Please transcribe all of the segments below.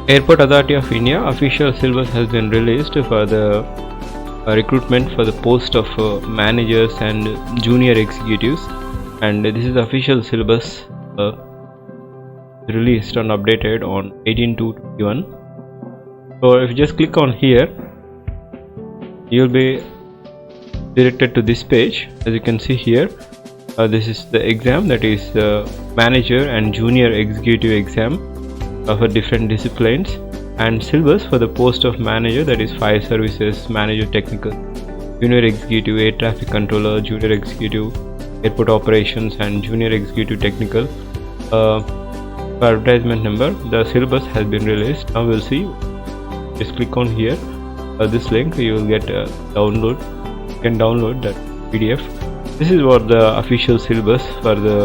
Airport Authority of India official syllabus has been released for the recruitment for the post of managers and junior executives, and this is the official syllabus released and updated on 18/2/21. So if you just click on here, you'll be directed to this page. As you can see here, this is the exam, that is manager and junior executive exam for different disciplines, and syllabus for the post of manager, that is fire services manager technical, junior executive air traffic controller, junior executive airport operations, and junior executive technical. For advertisement number, the syllabus has been released. Now we'll see. Just click on here, this link, you will get download. You can download that PDF. This is what the official syllabus for the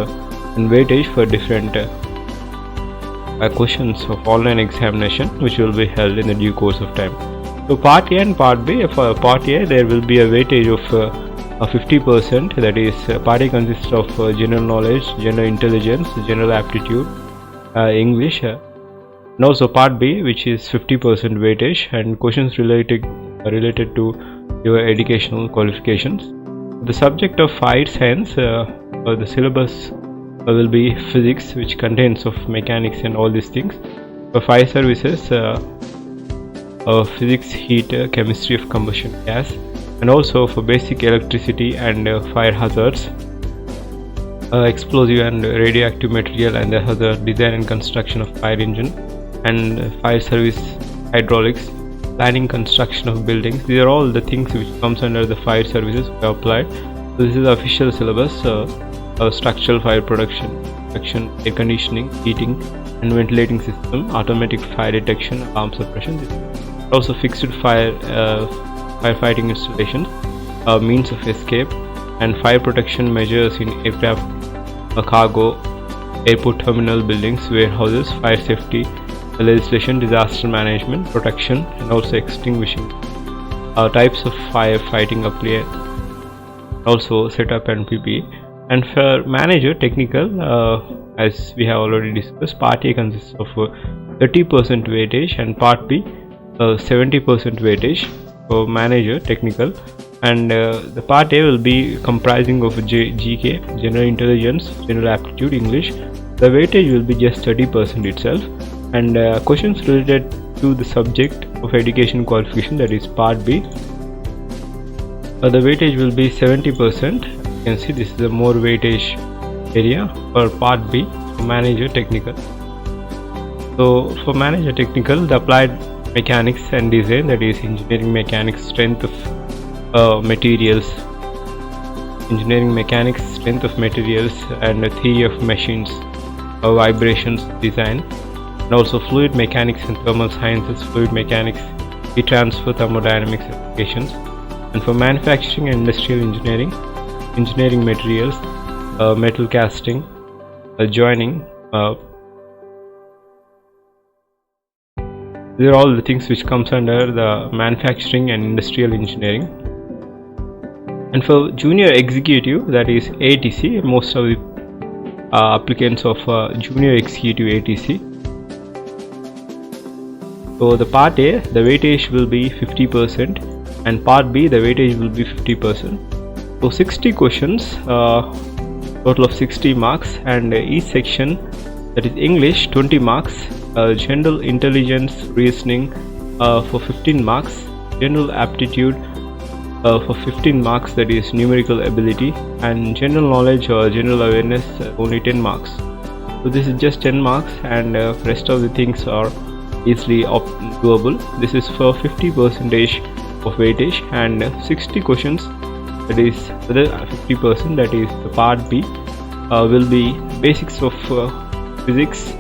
and weightage for different questions of online examination, which will be held in the due course of time. So part A and part B. For part A, there will be a weightage of 50%. That is, part A consists of general knowledge, general intelligence, general aptitude, English, and also part B, which is 50% weightage and questions related to your educational qualifications. The subject of fire science, or the syllabus will be physics, which contains of mechanics and all these things. For fire services, physics, heat, chemistry of combustion gas, and also for basic electricity and fire hazards, explosive and radioactive material and the hazard, design and construction of fire engine, and fire service hydraulics, planning construction of buildings. These are all the things which comes under the fire services we have applied. So this is the official syllabus. Structural fire protection, air conditioning, heating and ventilating system, automatic fire detection, alarm suppression. Also fixed fire firefighting installations, means of escape, and fire protection measures in aircraft, cargo, airport terminal buildings, warehouses, fire safety legislation, disaster management, protection, and also extinguishing, types of firefighting appliance, also setup and PPE. And for manager technical, as we have already discussed, part A consists of 30% weightage and part B 70% weightage for manager technical, and the part A will be comprising of GK, general intelligence, general aptitude, English. The weightage will be just 30% itself, and questions related to the subject of education qualification, that is part B, the weightage will be 70%. You can see this is the more weightage area for part B for manager technical. So for manager technical, the applied mechanics and design, that is engineering mechanics, strength of materials, engineering mechanics, strength of materials, and theory of machines, vibrations design, and also fluid mechanics and thermal sciences, fluid mechanics, heat transfer, thermodynamics applications. And for manufacturing and industrial engineering, engineering materials, metal casting, joining, these are all the things which comes under the manufacturing and industrial engineering. And for junior executive, that is ATC, most of the applicants of junior executive ATC. So the part A, the weightage will be 50%, and part B, the weightage will be 50%. So 60 questions, total of 60 marks, and each section, that is English 20 marks, general intelligence reasoning for 15 marks, general aptitude for 15 marks, that is numerical ability, and general knowledge or general awareness only 10 marks. So this is just 10 marks, and rest of the things are easily doable. This is for 50% of weightage, and 60 questions, that is the 50%, that is the part B, will be basics of physics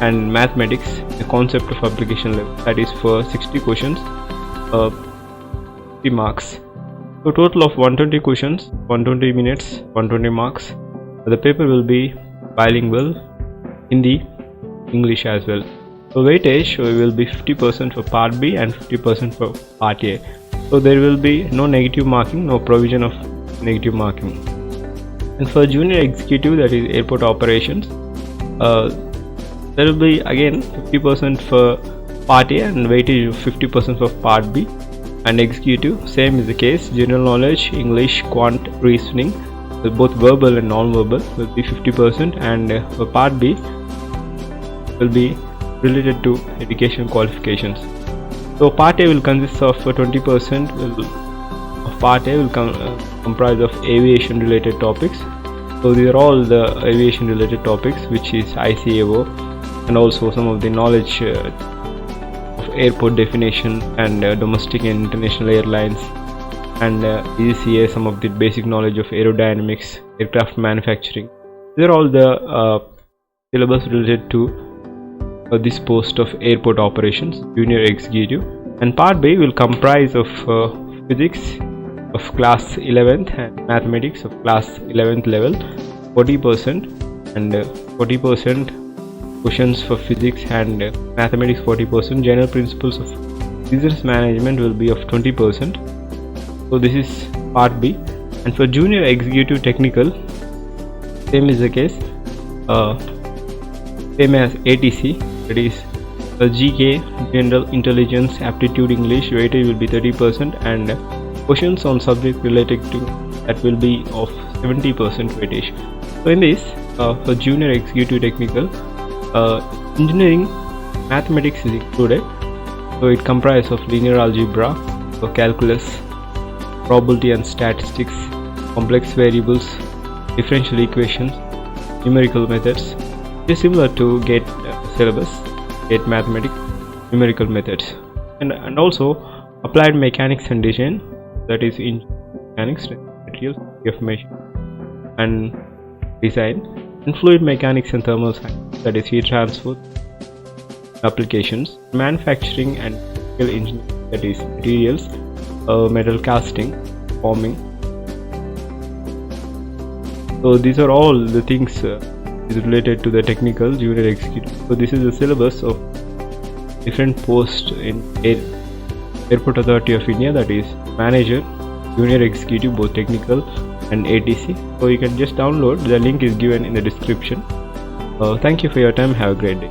and mathematics, the concept of application level, that is for 60 questions, 50 marks. So total of 120 questions, 120 minutes, 120 marks. The paper will be bilingual, Hindi, English as well. So weightage will be 50% for part B and 50% for part A. So there will be no negative marking, no provision of negative marking. And for junior executive, that is airport operations, there will be again 50% for Part A and weightage of 50% for Part B. And executive, same is the case. General knowledge, English, quant, reasoning, both verbal and non-verbal, will be 50%, and for Part B will be related to education qualifications. So Part A will consist of 20% of Part A will comprise of aviation related topics. So these are all the aviation related topics, which is ICAO, and also some of the knowledge of airport definition and domestic and international airlines, and ECA, some of the basic knowledge of aerodynamics, aircraft manufacturing. These are all the syllabus related to this post of airport operations, junior executive. And Part B will comprise of physics of class 11th and mathematics of class 11th level, 40%, and 40% questions for physics and mathematics 40%. General principles of business management will be of 20%. So this is Part B. And for junior executive technical, same is the case, same as ATC, that is GK, general intelligence, aptitude, English, weightage will be 30%, and questions on subject related to that will be of 70% weightage. So in this, for junior executive technical, engineering mathematics is included. So it comprises of linear algebra, so calculus, probability and statistics, complex variables, differential equations, numerical methods. It is similar to GATE syllabus, GATE mathematics, numerical methods, and also applied mechanics and design, that is in mechanics, materials, information and design, and fluid mechanics and thermal science, that is heat transfer applications, manufacturing and engineering, that is materials, metal casting, forming. So these are all the things is related to the technical junior executive. So this is the syllabus of different posts in Airport Authority of India, that is manager, junior executive, both technical and ATC. So you can just download, the link is given in the description. Thank you for your time, have a great day.